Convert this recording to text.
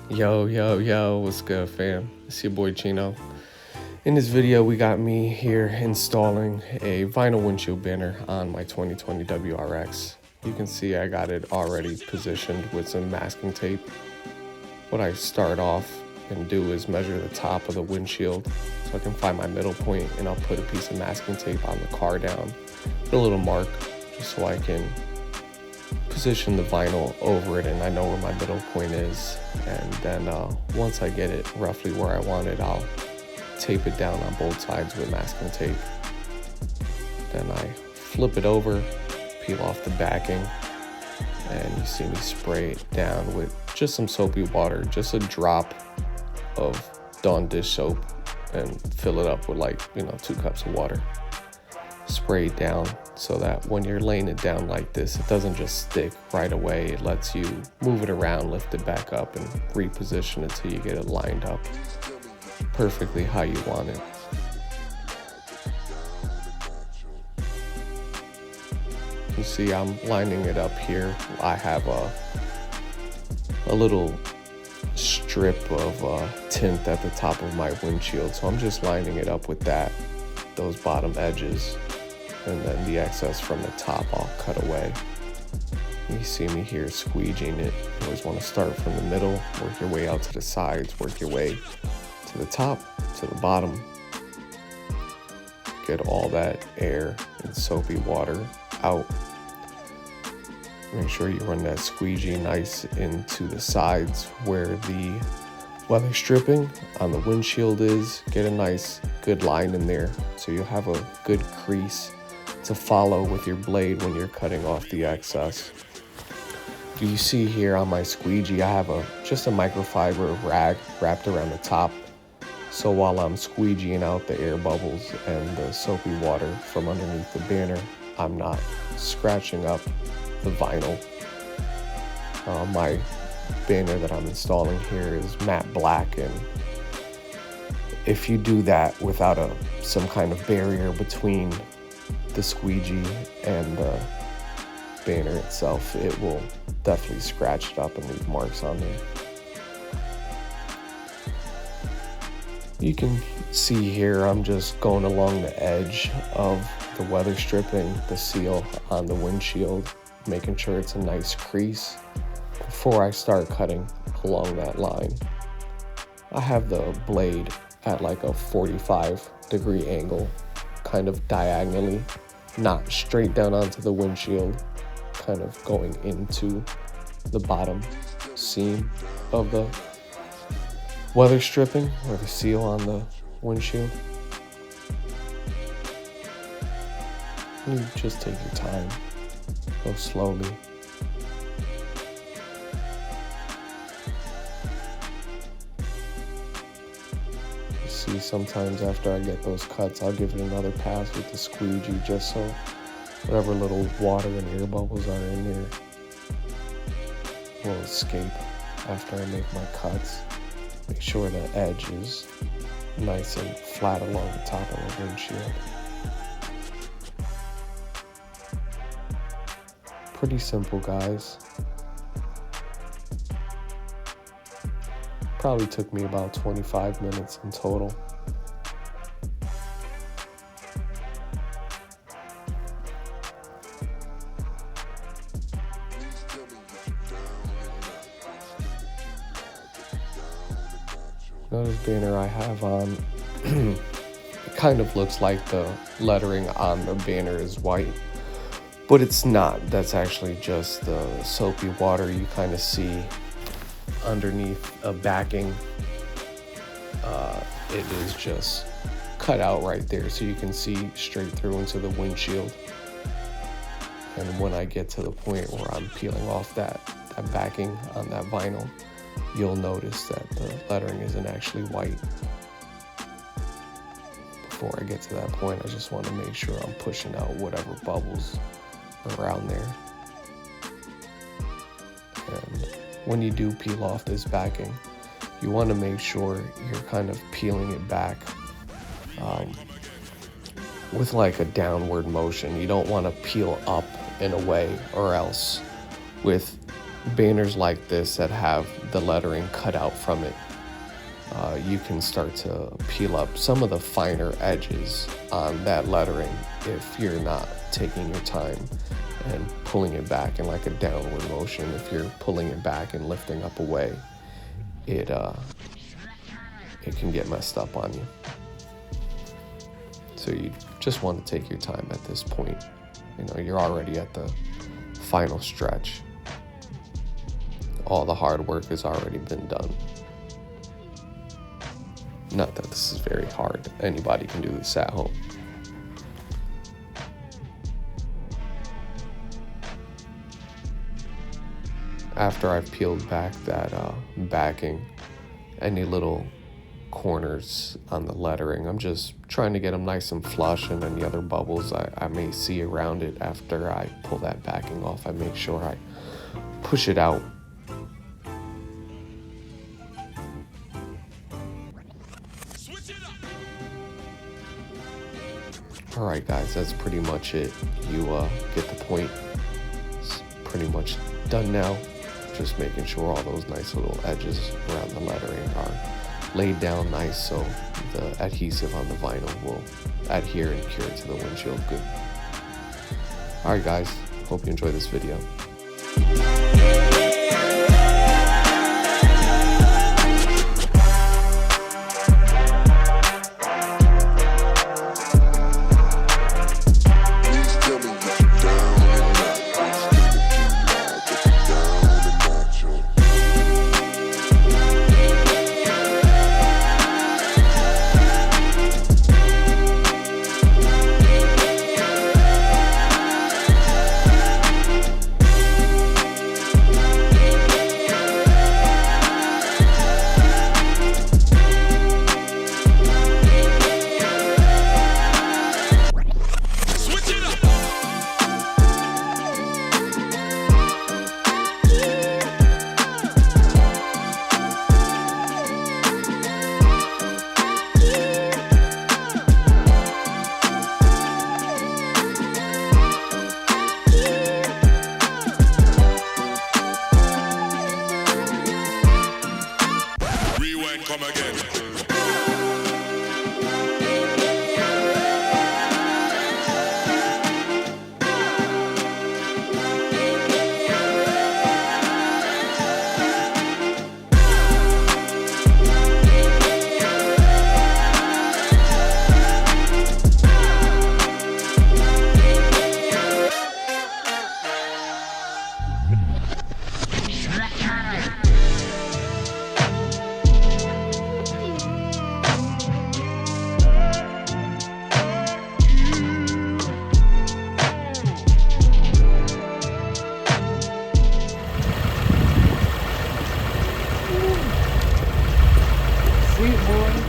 Yo, what's good, fam? It's your boy Chino. In this video, we got me here installing a vinyl windshield banner on my 2020 WRX. You can see I got it already positioned with some masking tape. What I start off and do is measure the top of the windshield so I can find my middle point, and I'll put a piece of masking tape on the car down, put a little mark just so I can position the vinyl over it and I know where my middle point is. And then once I get it roughly where I want it, I'll tape it down on both sides with masking tape. Then I flip it over, peel off the backing, and you see me spray it down with just some soapy water, just a drop of Dawn dish soap, and fill it up with 2 cups of water. Spray it down so that when you're laying it down like this, it doesn't just stick right away. It lets you move it around, lift it back up, and reposition it till you get it lined up perfectly how you want it. You see I'm lining it up here. I have a little strip of tint at the top of my windshield, so I'm just lining it up with those bottom edges, and then the excess from the top I'll cut away. You see me here squeegeeing it. You always want to start from the middle, work your way out to the sides, work your way to the top, to the bottom. Get all that air and soapy water out. Make sure you run that squeegee nice into the sides where the weather stripping on the windshield is. Get a nice good line in there so you'll have a good crease to follow with your blade when you're cutting off the excess. You see here on my squeegee, I have just a microfiber rag wrapped around the top, so while I'm squeegeeing out the air bubbles and the soapy water from underneath the banner, I'm not scratching up the vinyl. My banner that I'm installing here is matte black, and if you do that without some kind of barrier between the squeegee and the banner itself, it will definitely scratch it up and leave marks on there. You can see here I'm just going along the edge of the weather stripping, the seal on the windshield, making sure it's a nice crease before I start cutting along that line. I have the blade at like a 45-degree angle, kind of diagonally, not straight down onto the windshield, kind of going into the bottom seam of the weather stripping or the seal on the windshield. You just take your time, go slowly. See, sometimes after I get those cuts, I'll give it another pass with the squeegee just so whatever little water and air bubbles are in there will escape after I make my cuts. Make sure the edge is nice and flat along the top of the windshield. Pretty simple, guys. Probably took me about 25 minutes in total. Notice banner I have on, it kind of looks like the lettering on the banner is white, but it's not. That's actually just the soapy water you kind of see underneath a backing. It is just cut out right there so you can see straight through into the windshield. And when I get to the point where I'm peeling off that backing on that vinyl, you'll notice that the lettering isn't actually white. Before I get to that point, I just want to make sure I'm pushing out whatever bubbles are around there. And when you do peel off this backing, you want to make sure you're kind of peeling it back with like a downward motion. You don't want to peel up and away, or else with banners like this that have the lettering cut out from it, you can start to peel up some of the finer edges on that lettering if you're not taking your time and pulling it back in like a downward motion. If you're pulling it back and lifting up away, it can get messed up on you. So you just want to take your time at this point. You know, you're already at the final stretch. All the hard work has already been done. Not that this is very hard. Anybody can do this at home. After I've peeled back that backing, any little corners on the lettering, I'm just trying to get them nice and flush, and any other bubbles I may see around it after I pull that backing off, I make sure I push it out. Alright guys, that's pretty much it. You get the point. It's pretty much done now. Just making sure all those nice little edges around the lettering are laid down nice so the adhesive on the vinyl will adhere and cure to the windshield good. Alright guys, hope you enjoyed this video. Come again. Sweet boy.